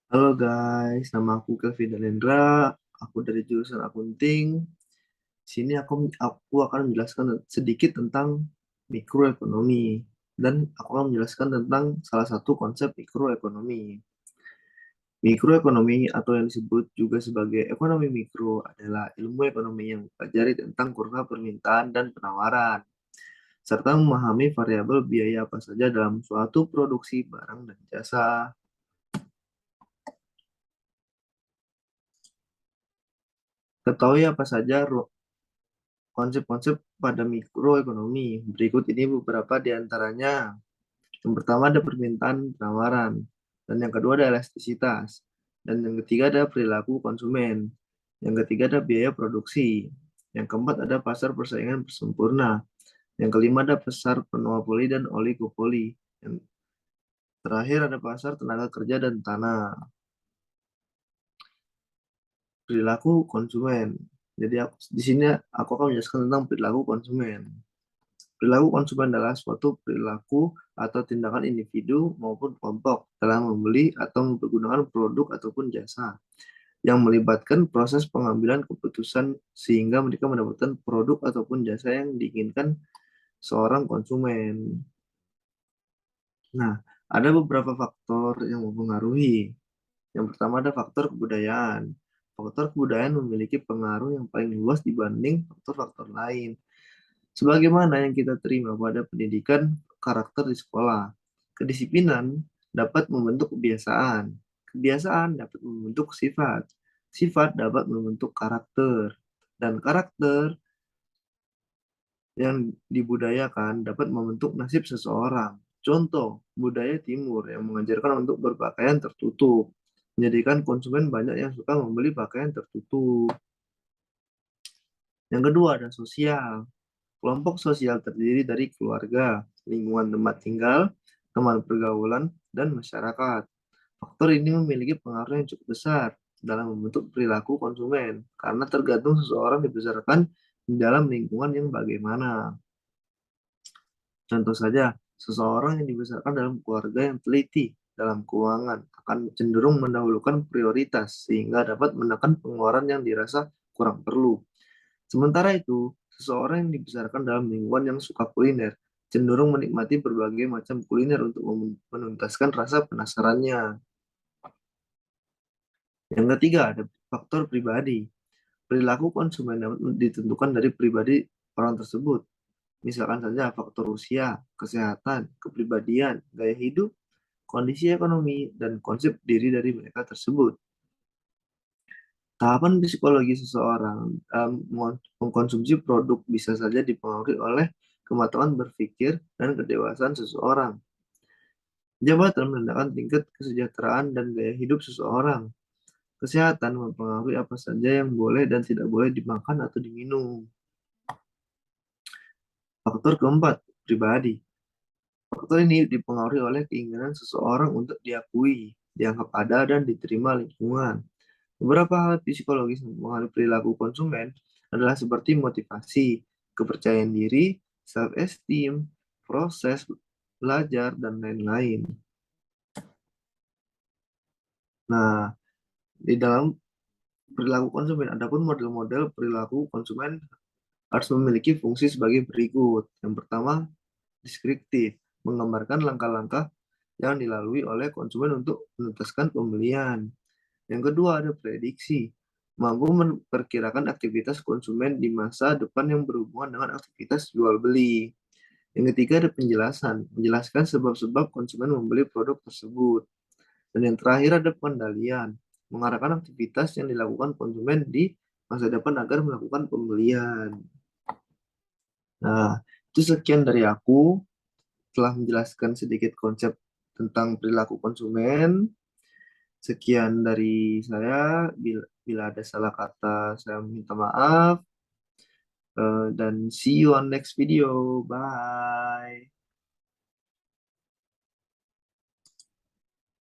Halo guys, nama aku Kelvin Dalendra. Aku dari jurusan akunting. Di sini aku akan menjelaskan sedikit tentang mikroekonomi dan aku akan menjelaskan tentang salah satu konsep mikroekonomi. Mikroekonomi atau yang disebut juga sebagai ekonomi mikro adalah ilmu ekonomi yang mempelajari tentang kurva permintaan dan penawaran serta memahami variabel biaya apa saja dalam suatu produksi barang dan jasa. Ketahui apa saja konsep-konsep pada mikroekonomi. Berikut ini beberapa di antaranya. Yang pertama ada permintaan penawaran, dan yang kedua ada elastisitas, dan yang ketiga ada perilaku konsumen, yang ketiga ada biaya produksi, yang keempat ada pasar persaingan sempurna, yang kelima ada pasar monopoli dan oligopoli, yang terakhir ada pasar tenaga kerja dan tanah. Perilaku konsumen. Jadi di sini aku akan menjelaskan tentang perilaku konsumen. Perilaku konsumen adalah suatu perilaku atau tindakan individu maupun kelompok dalam membeli atau menggunakan produk ataupun jasa yang melibatkan proses pengambilan keputusan sehingga mereka mendapatkan produk ataupun jasa yang diinginkan seorang konsumen. Nah, ada beberapa faktor yang mempengaruhi. Yang pertama ada faktor kebudayaan. Faktor kebudayaan memiliki pengaruh yang paling luas dibanding faktor-faktor lain. Sebagaimana yang kita terima pada pendidikan karakter di sekolah, kedisiplinan dapat membentuk kebiasaan, kebiasaan dapat membentuk sifat, sifat dapat membentuk karakter, dan karakter yang dibudayakan dapat membentuk nasib seseorang. Contoh, budaya timur yang mengajarkan untuk berpakaian tertutup, menjadikan konsumen banyak yang suka membeli pakaian tertutup. Yang kedua ada sosial. Kelompok sosial terdiri dari keluarga, lingkungan tempat tinggal, teman pergaulan, dan masyarakat. Faktor ini memiliki pengaruh yang cukup besar dalam membentuk perilaku konsumen, karena tergantung seseorang dibesarkan di dalam lingkungan yang bagaimana. Contoh saja, seseorang yang dibesarkan dalam keluarga yang teliti dalam keuangan akan cenderung mendahulukan prioritas sehingga dapat menekan pengeluaran yang dirasa kurang perlu. Sementara itu, seseorang yang dibesarkan dalam lingkungan yang suka kuliner cenderung menikmati berbagai macam kuliner untuk menuntaskan rasa penasarannya. Yang ketiga, ada faktor pribadi. Perilaku konsumen dapat ditentukan dari pribadi orang tersebut. Misalkan saja faktor usia, kesehatan, kepribadian, gaya hidup, kondisi ekonomi, dan konsep diri dari mereka tersebut. Tahapan psikologi seseorang mengkonsumsi produk bisa saja dipengaruhi oleh kematangan berpikir dan kedewasaan seseorang. Jabatan menandakan tingkat kesejahteraan dan gaya hidup seseorang. Kesehatan mempengaruhi apa saja yang boleh dan tidak boleh dimakan atau diminum. Faktor keempat, pribadi. Faktor ini dipengaruhi oleh keinginan seseorang untuk diakui, dianggap ada, dan diterima lingkungan. Beberapa hal psikologis yang mempengaruhi perilaku konsumen adalah seperti motivasi, kepercayaan diri, self-esteem, proses belajar, dan lain-lain. Nah, di dalam perilaku konsumen, adapun model-model perilaku konsumen harus memiliki fungsi sebagai berikut. Yang pertama, deskriptif, menggambarkan langkah-langkah yang dilalui oleh konsumen untuk menuntaskan pembelian. Yang kedua ada prediksi, mampu memperkirakan aktivitas konsumen di masa depan yang berhubungan dengan aktivitas jual beli. Yang ketiga ada penjelasan, menjelaskan sebab-sebab konsumen membeli produk tersebut. Dan yang terakhir ada pengendalian, mengarahkan aktivitas yang dilakukan konsumen di masa depan agar melakukan pembelian. Nah, itu sekian dari aku telah menjelaskan sedikit konsep tentang perilaku konsumen. Sekian dari saya. Bila ada salah kata, saya minta maaf. Dan see you on next video. Bye.